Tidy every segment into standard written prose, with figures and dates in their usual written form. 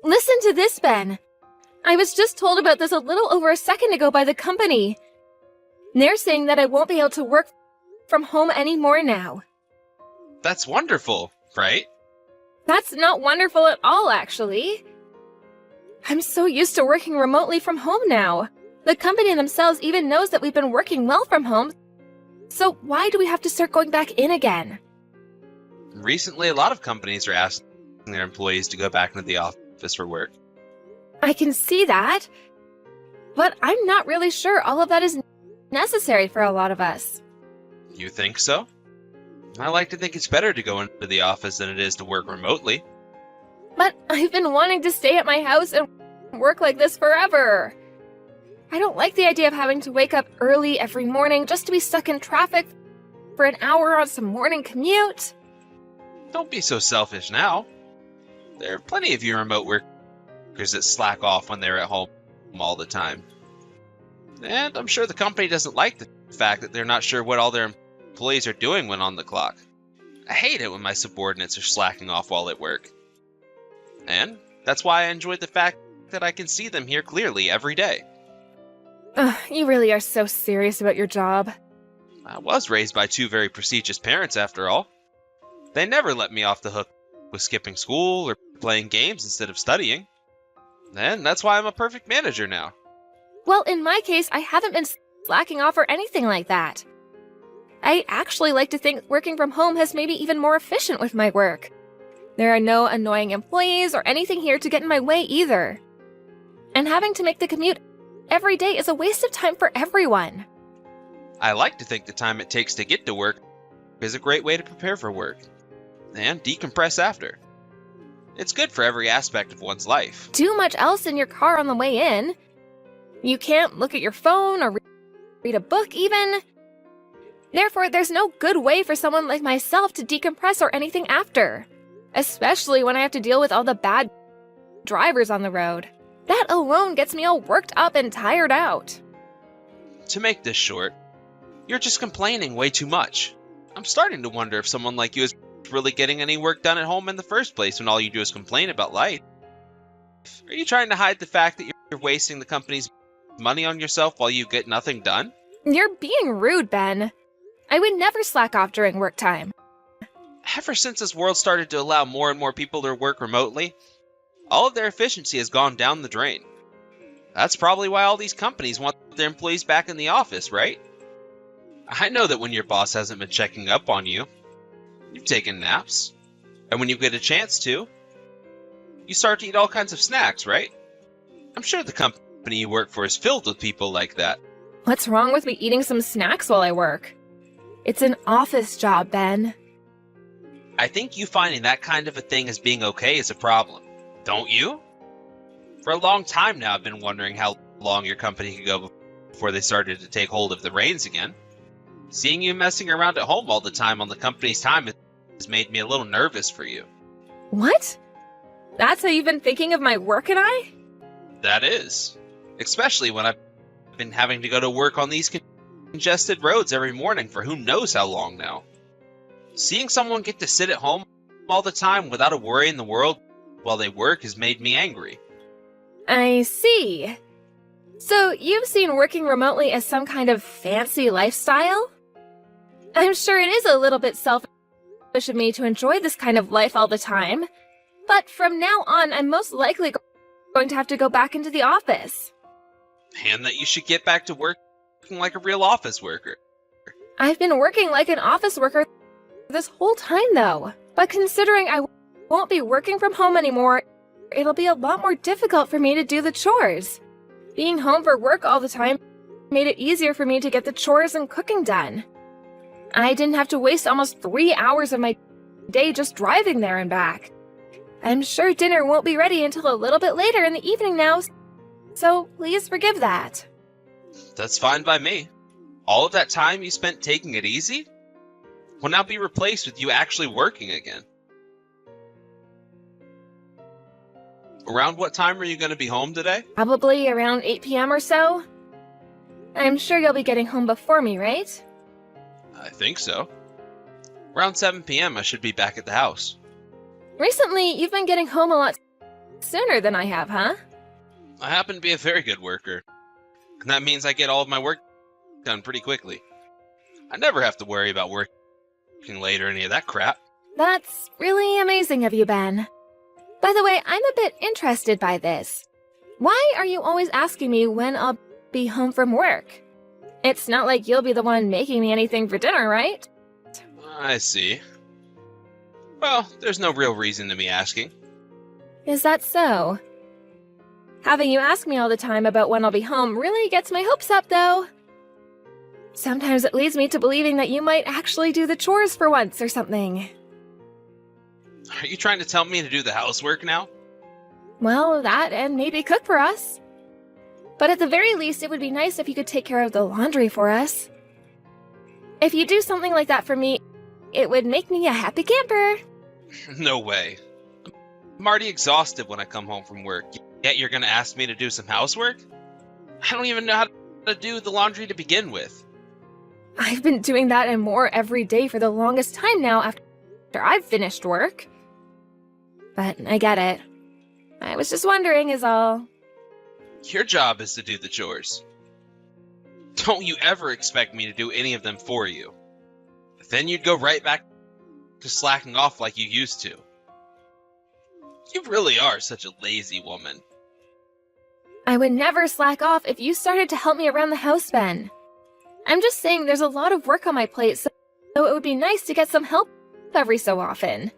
Listen to this, Ben. I was just told about this a little over a second ago by the company. They're saying that I won't be able to work from home anymore now. That's wonderful, right? That's not wonderful at all, actually. I'm so used to working remotely from home now. The company themselves even knows that we've been working well from home. So why do we have to start going back in again? Recently, a lot of companies are asking their employees to go back into the office for work. I can see that. But I'm not really sure all of that is necessary for a lot of us. You think so? I like to think it's better to go into the office than it is to work remotely. But I've been wanting to stay at my house and work like this forever. I don't like the idea of having to wake up early every morning just to be stuck in traffic for an hour on some morning commute. Don't be so selfish now. There are plenty of you remote workers that slack off when they're at home all the time. And I'm sure the company doesn't like the fact that they're not sure what all their employees are doing when on the clock. I hate it when my subordinates are slacking off while at work. And that's why I enjoy the fact that I can see them here clearly every day. You really are so serious about your job. I was raised by two very prestigious parents, after all. They never let me off the hook with skipping school or playing games instead of studying. And that's why I'm a perfect manager now. Well, in my case, I haven't been slacking off or anything like that. I actually like to think working from home has made me even more efficient with my work. There are no annoying employees or anything here to get in my way either. And having to make the commute every day is a waste of time for everyone. I like to think the time it takes to get to work is a great way to prepare for work and decompress after. It's good for every aspect of one's life. Too much else in your car on the way in. You can't look at your phone or read a book even. Therefore, there's no good way for someone like myself to decompress or anything after. Especially when I have to deal with all the bad drivers on the road. That alone gets me all worked up and tired out. To make this short, you're just complaining way too much. I'm starting to wonder if someone like you is really getting any work done at home in the first place when all you do is complain about life. Are you trying to hide the fact that you're wasting the company's money on yourself while you get nothing done? You're being rude, Ben. I would never slack off during work time. Ever since this world started to allow more and more people to work remotely, all of their efficiency has gone down the drain. That's probably why all these companies want their employees back in the office, right? I know that when your boss hasn't been checking up on you, you've taken naps. And when you get a chance to, you start to eat all kinds of snacks, right? I'm sure the company you work for is filled with people like that. What's wrong with me eating some snacks while I work? It's an office job, Ben. I think you finding that kind of a thing as being okay is a problem, don't you? For a long time now, I've been wondering how long your company could go before they started to take hold of the reins again. Seeing you messing around at home all the time on the company's time has made me a little nervous for you. What? That's how you've been thinking of my work and I? That is. Especially when I've been having to go to work on these congested roads every morning for who knows how long now. Seeing someone get to sit at home all the time without a worry in the world while they work has made me angry. I see. So you've seen working remotely as some kind of fancy lifestyle? I'm sure it is a little bit selfish of me to enjoy this kind of life all the time, but from now on, I'm most likely going to have to go back into the office. And that you should get back to working like a real office worker. I've been working like an office worker this whole time, though. But considering I won't be working from home anymore, it'll be a lot more difficult for me to do the chores. Being home for work all the time made it easier for me to get the chores and cooking done. I didn't have to waste almost 3 hours of my day just driving there and back. I'm sure dinner won't be ready until a little bit later in the evening now, so please forgive that. That's fine by me. All of that time you spent taking it easy will now be replaced with you actually working again. Around what time are you going to be home today? Probably around 8 p.m. or so. I'm sure you'll be getting home before me, right? I think so. Around 7 p.m. I should be back at the house. Recently, you've been getting home a lot sooner than I have, huh? I happen to be a very good worker, and that means I get all of my work done pretty quickly. I never have to worry about working late or any of that crap. That's really amazing of you, Ben. By the way, I'm a bit interested by this. Why are you always asking me when I'll be home from work? It's not like you'll be the one making me anything for dinner, right? I see. Well, there's no real reason to me asking. Is that so? Having you ask me all the time about when I'll be home really gets my hopes up, though. Sometimes it leads me to believing that you might actually do the chores for once or something. Are you trying to tell me to do the housework now? Well, that and maybe cook for us. But at the very least, it would be nice if you could take care of the laundry for us. If you do something like that for me, it would make me a happy camper. No way. I'm already exhausted when I come home from work, yet you're gonna ask me to do some housework? I don't even know how to do the laundry to begin with. I've been doing that and more every day for the longest time now after I've finished work. But I get it. I was just wondering is all. Your job is to do the chores. Don't you ever expect me to do any of them for you. Then you'd go right back to slacking off like you used to. You really are such a lazy woman. I would never slack off if you started to help me around the house, Ben. I'm just saying there's a lot of work on my plate, so it would be nice to get some help every so often.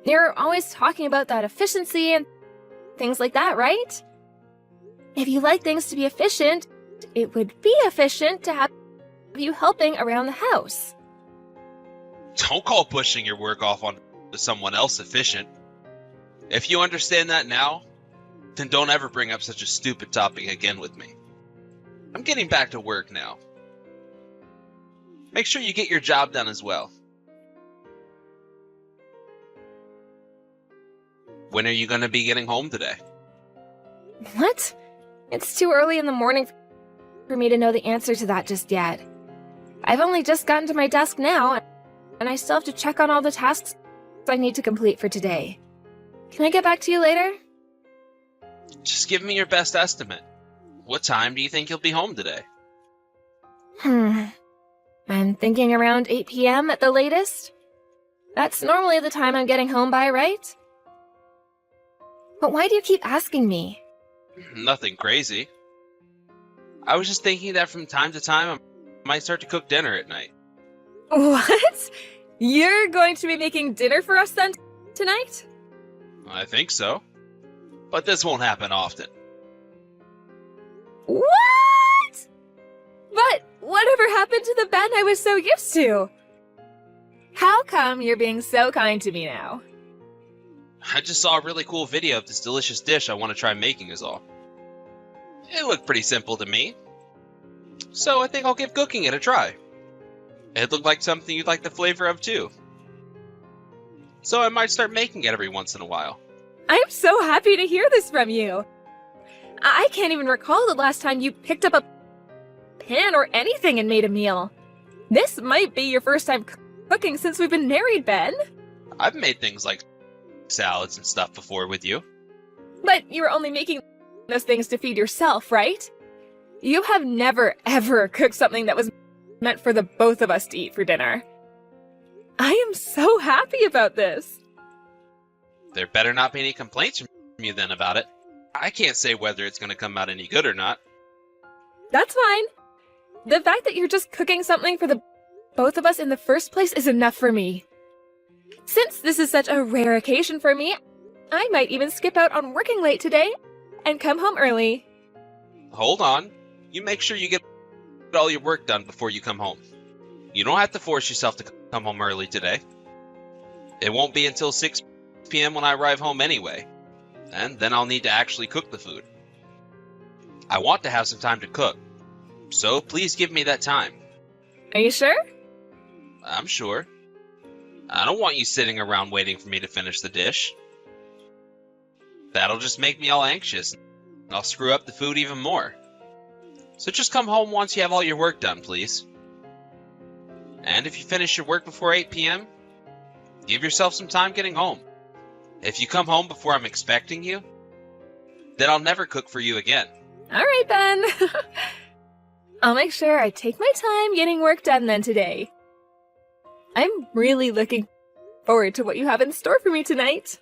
You're always talking about that efficiency and things like that, right? If you like things to be efficient, it would be efficient to have you helping around the house. Don't call pushing your work off onto someone else efficient. If you understand that now, then don't ever bring up such a stupid topic again with me. I'm getting back to work now. Make sure you get your job done as well. When are you going to be getting home today? What? It's too early in the morning for me to know the answer to that just yet. I've only just gotten to my desk now, and I still have to check on all the tasks I need to complete for today. Can I get back to you later? Just give me your best estimate. What time do you think you'll be home today? I'm thinking around 8 p.m. at the latest. That's normally the time I'm getting home by, right? But why do you keep asking me? Nothing crazy. I was just thinking that from time to time I might start to cook dinner at night. What? You're going to be making dinner for us then tonight? I think so. But this won't happen often. What? But whatever happened to the Ben I was so used to? How come you're being so kind to me now? I just saw a really cool video of this delicious dish I want to try making is all. It looked pretty simple to me. So I think I'll give cooking it a try. It looked like something you'd like the flavor of too. So I might start making it every once in a while. I'm so happy to hear this from you. I can't even recall the last time you picked up a pan or anything and made a meal. This might be your first time cooking since we've been married, Ben. I've made things like salads and stuff before with you. But you were only making those things to feed yourself, right? You have never, ever cooked something that was meant for the both of us to eat for dinner. I am so happy about this. There better not be any complaints from you then about it. I can't say whether it's going to come out any good or not. That's fine. The fact that you're just cooking something for the both of us in the first place is enough for me. Since this is such a rare occasion for me, I might even skip out on working late today and come home early. Hold on. You make sure you get all your work done before you come home. You don't have to force yourself to come home early today. It won't be until 6 p.m. when I arrive home anyway, and then I'll need to actually cook the food. I want to have some time to cook, so please give me that time. Are you sure? I'm sure. I don't want you sitting around waiting for me to finish the dish. That'll just make me all anxious, and I'll screw up the food even more. So just come home once you have all your work done, please. And if you finish your work before 8 p.m., give yourself some time getting home. If you come home before I'm expecting you, then I'll never cook for you again. All right, Ben. I'll make sure I take my time getting work done then today. I'm really looking forward to what you have in store for me tonight.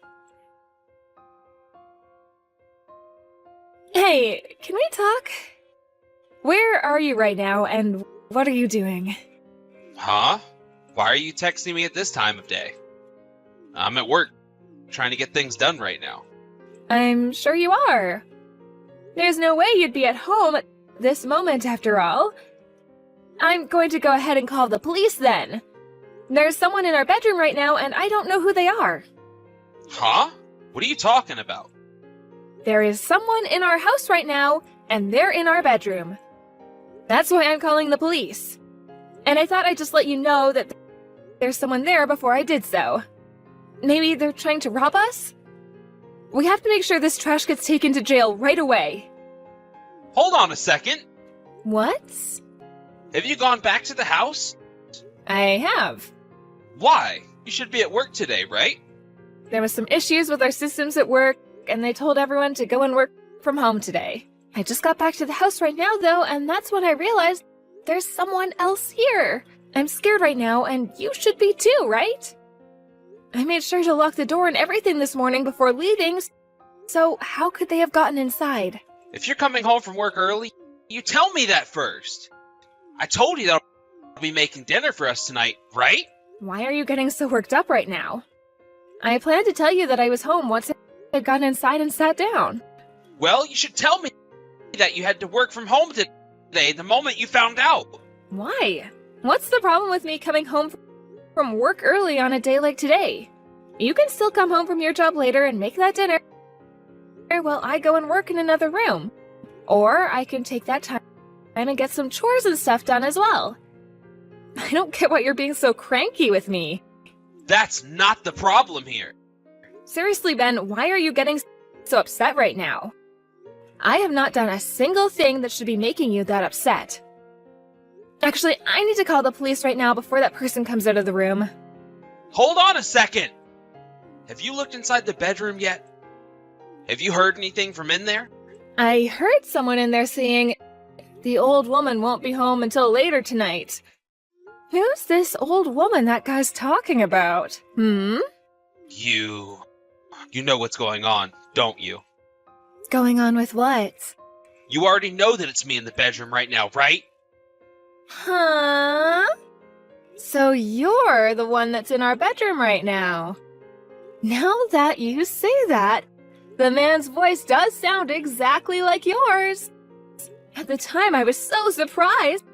Hey, can we talk? Where are you right now, and what are you doing? Huh? Why are you texting me at this time of day? I'm at work, trying to get things done right now. I'm sure you are. There's no way you'd be at home at this moment, after all. I'm going to go ahead and call the police then. There's someone in our bedroom right now, and I don't know who they are. Huh? What are you talking about? There is someone in our house right now, and they're in our bedroom. That's why I'm calling the police. And I thought I'd just let you know that there's someone there before I did so. Maybe they're trying to rob us? We have to make sure this trash gets taken to jail right away. Hold on a second. What? Have you gone back to the house? I have. Why? You should be at work today, right? There was some issues with our systems at work, and they told everyone to go and work from home today. I just got back to the house right now, though, and that's when I realized there's someone else here. I'm scared right now, and you should be too, right? I made sure to lock the door and everything this morning before leaving, so how could they have gotten inside? If you're coming home from work early, you tell me that first. I told you that I'll be making dinner for us tonight, right? Why are you getting so worked up right now? I planned to tell you that I was home once I had gotten inside and sat down. Well, you should tell me that you had to work from home today the moment you found out. Why? What's the problem with me coming home from work early on a day like today? You can still come home from your job later and make that dinner while I go and work in another room. Or I can take that time and get some chores and stuff done as well. I don't get why you're being so cranky with me. That's not the problem here. Seriously, Ben, why are you getting so upset right now? I have not done a single thing that should be making you that upset. Actually, I need to call the police right now before that person comes out of the room. Hold on a second! Have you looked inside the bedroom yet? Have you heard anything from in there? I heard someone in there saying, the old woman won't be home until later tonight. Who's this old woman that guy's talking about? You know what's going on, don't you? Going on with what? You already know that it's me in the bedroom right now, right? Huh? So you're the one that's in our bedroom right now. Now that you say that, the man's voice does sound exactly like yours. At the time, I was so surprised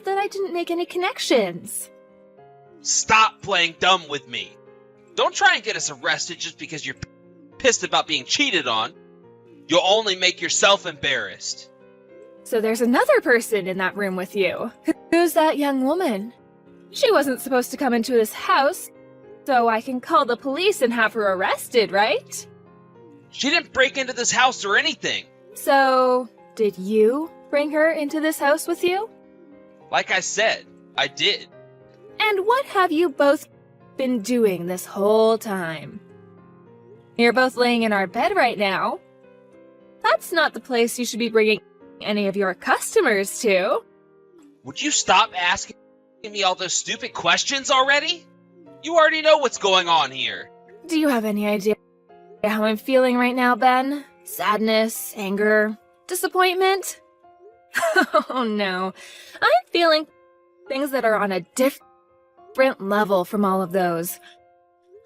that I didn't make any connections. Stop playing dumb with me. Don't try and get us arrested just because you're pissed about being cheated on. You'll only make yourself embarrassed. So there's another person in that room with you. Who's that young woman? She wasn't supposed to come into this house, so I can call the police and have her arrested, right? She didn't break into this house or anything. So, did you bring her into this house with you? Like I said, I did. And what have you both been doing this whole time? You're both laying in our bed right now. That's not the place you should be bringing any of your customers to. Would you stop asking me all those stupid questions already? You already know what's going on here. Do you have any idea how I'm feeling right now, Ben? Sadness, anger, disappointment? Oh no, I'm feeling things that are on a different level from all of those.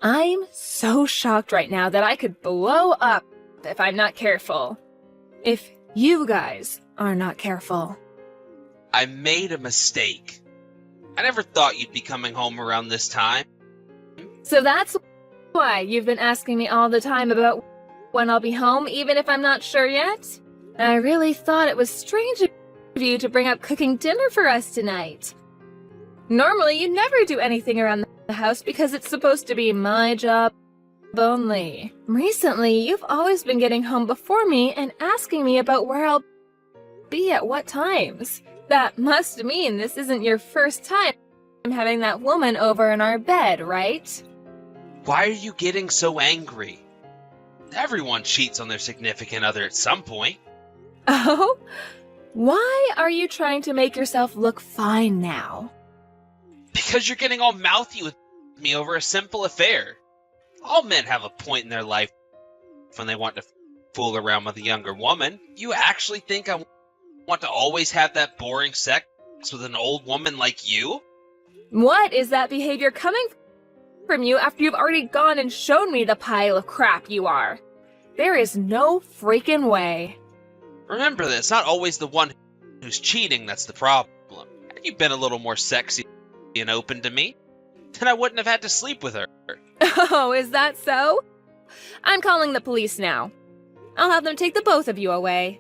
I'm so shocked right now that I could blow up if I'm not careful. If you guys are not careful. I made a mistake. I never thought you'd be coming home around this time. So that's why you've been asking me all the time about when I'll be home, even if I'm not sure yet? I really thought it was strange of you to bring up cooking dinner for us tonight. Normally, you never do anything around the house because it's supposed to be my job only. Recently, you've always been getting home before me and asking me about where I'll be at what times. That must mean this isn't your first time having that woman over in our bed, right? Why are you getting so angry? Everyone cheats on their significant other at some point. Oh? Why are you trying to make yourself look fine now? Because you're getting all mouthy with me over a simple affair. All men have a point in their life when they want to fool around with a younger woman. You actually think I want to always have that boring sex with an old woman like you? What is that behavior coming from you after you've already gone and shown me the pile of crap you are? There is no freaking way. Remember that it's not always the one who's cheating that's the problem. Had you been a little more sexy and open to me, then I wouldn't have had to sleep with her. Oh, is that so? I'm calling the police now. I'll have them take the both of you away.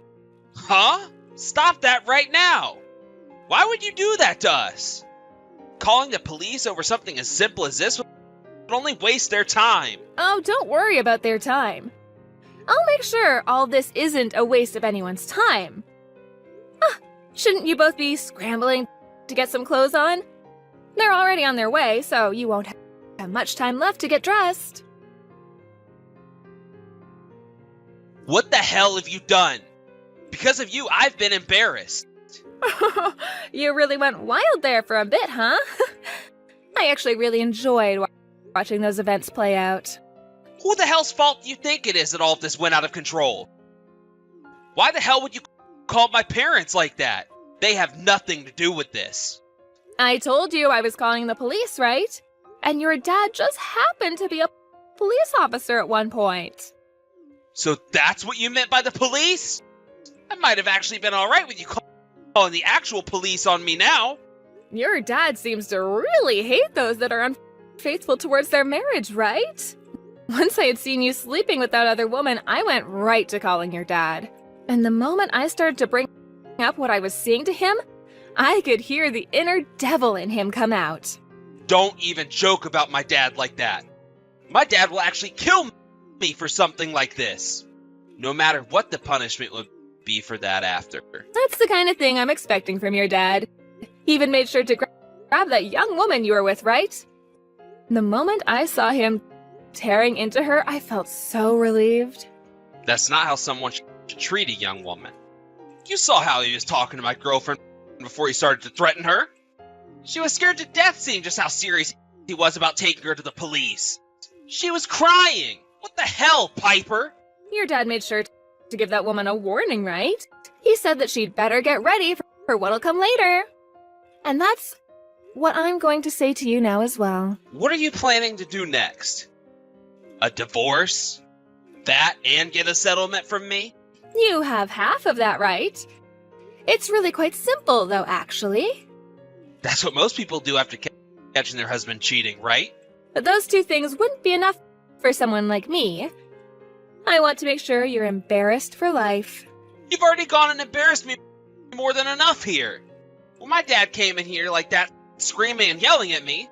Huh? Stop that right now! Why would you do that to us? Calling the police over something as simple as this would only waste their time. Oh, don't worry about their time. I'll make sure all this isn't a waste of anyone's time. Shouldn't you both be scrambling to get some clothes on? They're already on their way, so you won't have much time left to get dressed. What the hell have you done? Because of you, I've been embarrassed. You really went wild there for a bit, huh? I actually really enjoyed watching those events play out. Who the hell's fault do you think it is that all of this went out of control? Why the hell would you call my parents like that? They have nothing to do with this. I told you I was calling the police, right? And your dad just happened to be a police officer at one point. So that's what you meant by the police? I might have actually been alright with you calling the actual police on me now. Your dad seems to really hate those that are unfaithful towards their marriage, right? Once I had seen you sleeping with that other woman, I went right to calling your dad. And the moment I started to bring up what I was seeing to him, I could hear the inner devil in him come out. Don't even joke about my dad like that. My dad will actually kill me for something like this. No matter what the punishment would be for that after. That's the kind of thing I'm expecting from your dad. He even made sure to grab that young woman you were with, right? The moment I saw him tearing into her, I felt so relieved. That's not how someone should treat a young woman. You saw how he was talking to my girlfriend before he started to threaten her. She was scared to death seeing just how serious he was about taking her to the police. She was crying. What the hell, Piper? Your dad made sure to give that woman a warning, right? He said that she'd better get ready for what'll come later. And that's what I'm going to say to you now as well. What are you planning to do next? A divorce? That and get a settlement from me? You have half of that right. It's really quite simple, though, actually. That's what most people do after catching their husband cheating, right? But those two things wouldn't be enough for someone like me. I want to make sure you're embarrassed for life. You've already gone and embarrassed me more than enough here. When my dad came in here like that, screaming and yelling at me,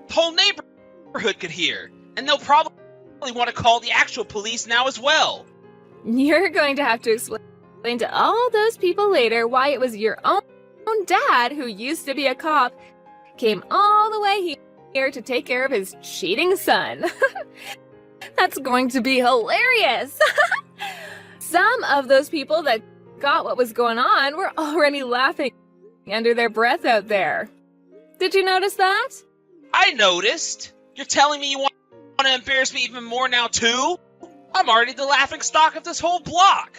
the whole neighborhood could hear, and they'll probably want to call the actual police now as well. You're going to have to explain to all those people later why it was your own dad, who used to be a cop, came all the way here to take care of his cheating son. That's going to be hilarious. Some of those people that got what was going on were already laughing under their breath out there. Did you notice that? I noticed. You're telling me you want to embarrass me even more now, too? I'm already the laughing stock of this whole block.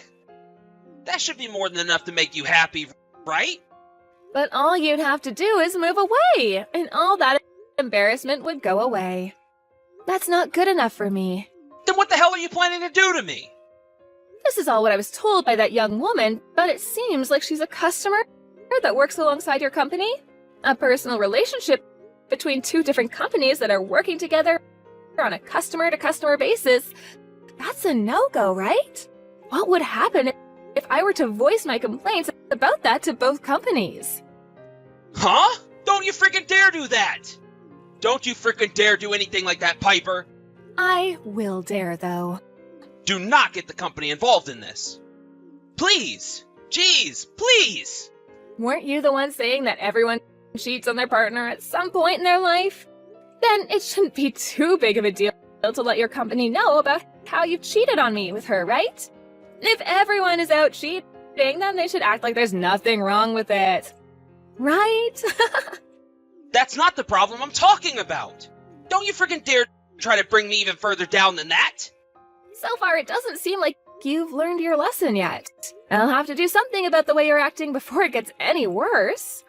That should be more than enough to make you happy, right? But all you'd have to do is move away, and all that embarrassment would go away. That's not good enough for me. Then what the hell are you planning to do to me? This is all what I was told by that young woman, but it seems like she's a customer that works alongside your company. A personal relationship between two different companies that are working together on a customer-to-customer basis. That's a no-go, right? What would happen if I were to voice my complaints about that to both companies? Huh? Don't you freaking dare do that! Don't you freaking dare do anything like that, Piper! I will dare, though. Do not get the company involved in this. Please! Jeez, please! Weren't you the one saying that everyone cheats on their partner at some point in their life? Then it shouldn't be too big of a deal to let your company know about how you cheated on me with her, right? If everyone is out cheating, then they should act like there's nothing wrong with it. Right? That's not the problem I'm talking about. Don't you freaking dare try to bring me even further down than that. So far, it doesn't seem like you've learned your lesson yet. I'll have to do something about the way you're acting before it gets any worse.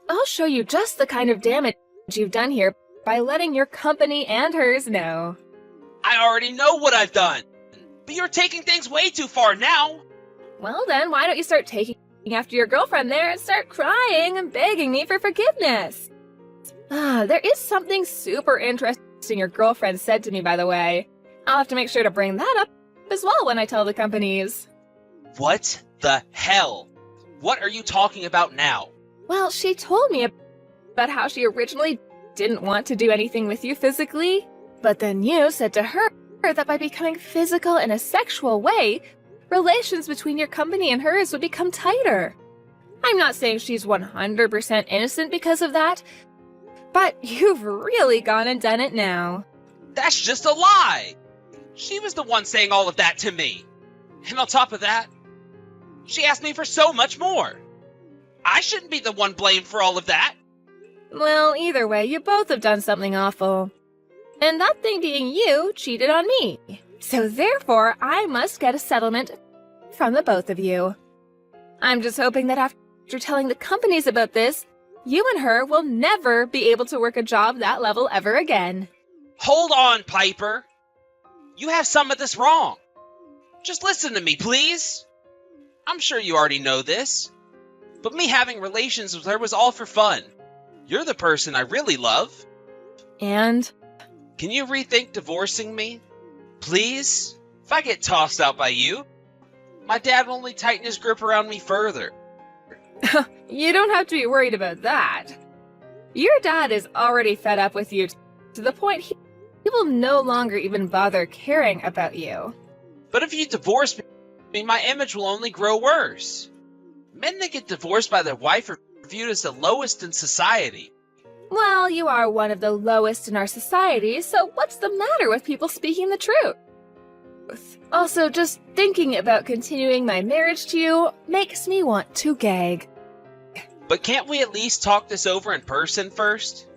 I'll show you just the kind of damage you've done here by letting your company and hers know. I already know what I've done, but you're taking things way too far now. Well then, why don't you start taking after your girlfriend there and start crying and begging me for forgiveness? There is something super interesting your girlfriend said to me, by the way. I'll have to make sure to bring that up as well when I tell the companies. What the hell? What are you talking about now? Well, she told me about how she originally didn't want to do anything with you physically, but then you said to her that by becoming physical in a sexual way, relations between your company and hers would become tighter. I'm not saying she's 100% innocent because of that, but you've really gone and done it now. That's just a lie! She was the one saying all of that to me. And on top of that, she asked me for so much more. I shouldn't be the one blamed for all of that. Well, either way, you both have done something awful. And that thing being you cheated on me. So therefore, I must get a settlement from the both of you. I'm just hoping that after telling the companies about this, you and her will never be able to work a job that level ever again. Hold on, Piper. You have some of this wrong. Just listen to me, please. I'm sure you already know this, but me having relations with her was all for fun. You're the person I really love. And? Can you rethink divorcing me? Please? If I get tossed out by you, my dad will only tighten his grip around me further. You don't have to be worried about that. Your dad is already fed up with you to the point he will no longer even bother caring about you. But if you divorce me, my image will only grow worse. Men that get divorced by their wife are viewed as the lowest in society. Well, you are one of the lowest in our society, so what's the matter with people speaking the truth? Also, just thinking about continuing my marriage to you makes me want to gag. But can't we at least talk this over in person first?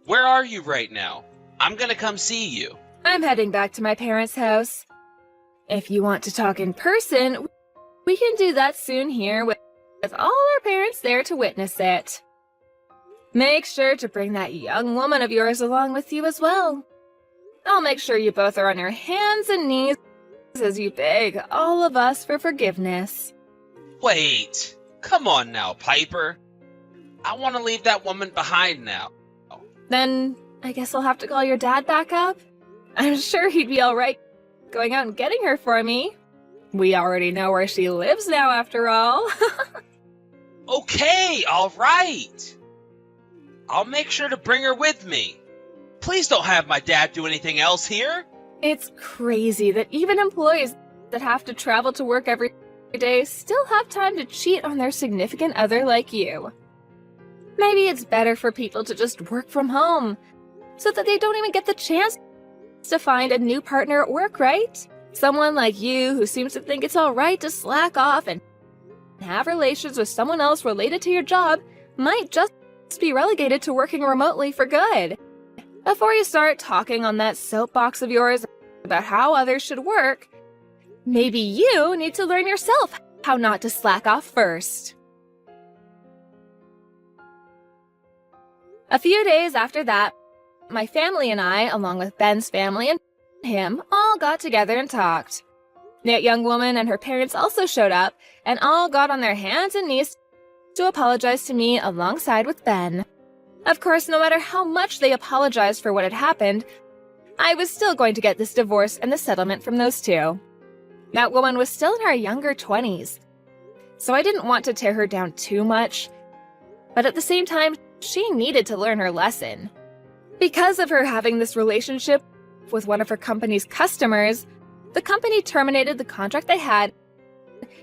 Where are you right now? I'm gonna come see you. I'm heading back to my parents' house. If you want to talk in person, we can do that soon here with all our parents there to witness it. Make sure to bring that young woman of yours along with you as well. I'll make sure you both are on your hands and knees as you beg all of us for forgiveness. Wait, come on now, Piper. I want to leave that woman behind now. Then I guess I'll have to call your dad back up. I'm sure he'd be alright going out and getting her for me. We already know where she lives now, after all. Okay, alright. I'll make sure to bring her with me. Please don't have my dad do anything else here. It's crazy that even employees that have to travel to work every day still have time to cheat on their significant other like you. Maybe it's better for people to just work from home, so that they don't even get the chance to find a new partner at work, right? Someone like you who seems to think it's alright to slack off and have relations with someone else related to your job might just be relegated to working remotely for good. Before you start talking on that soapbox of yours about how others should work, maybe you need to learn yourself how not to slack off first. A few days after that, my family and I, along with Ben's family and him, all got together and talked. That young woman and her parents also showed up and all got on their hands and knees to apologize to me alongside with Ben. Of course, no matter how much they apologized for what had happened, I was still going to get this divorce and the settlement from those two. That woman was still in her younger 20s, so I didn't want to tear her down too much, but at the same time, she needed to learn her lesson. Because of her having this relationship with one of her company's customers, the company terminated the contract they had,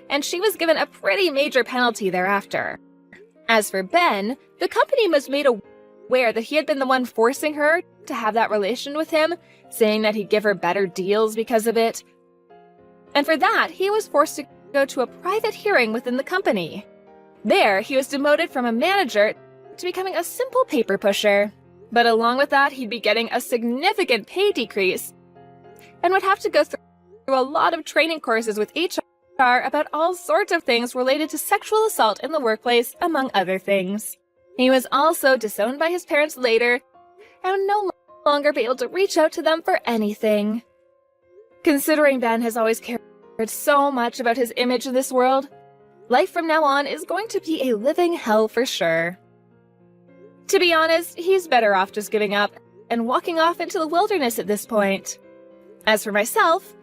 and she was given a pretty major penalty thereafter. As for Ben, the company was made aware that he had been the one forcing her to have that relation with him, saying that he'd give her better deals because of it. And for that, he was forced to go to a private hearing within the company. There, he was demoted from a manager to becoming a simple paper pusher. But along with that, he'd be getting a significant pay decrease and would have to go through a lot of training courses with HR about all sorts of things related to sexual assault in the workplace, among other things. He was also disowned by his parents later and would no longer be able to reach out to them for anything. Considering Ben has always cared so much about his image in this world, life from now on is going to be a living hell for sure. To be honest, he's better off just giving up and walking off into the wilderness at this point. As for myself,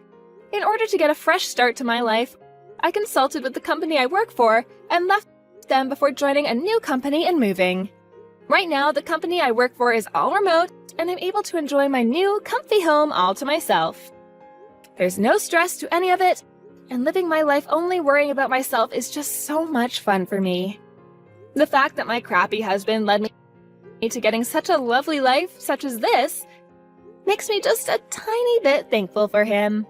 in order to get a fresh start to my life, I consulted with the company I work for and left them before joining a new company and moving. Right now, the company I work for is all remote, and I'm able to enjoy my new, comfy home all to myself. There's no stress to any of it, and living my life only worrying about myself is just so much fun for me. The fact that my crappy husband led me to getting such a lovely life such as this makes me just a tiny bit thankful for him.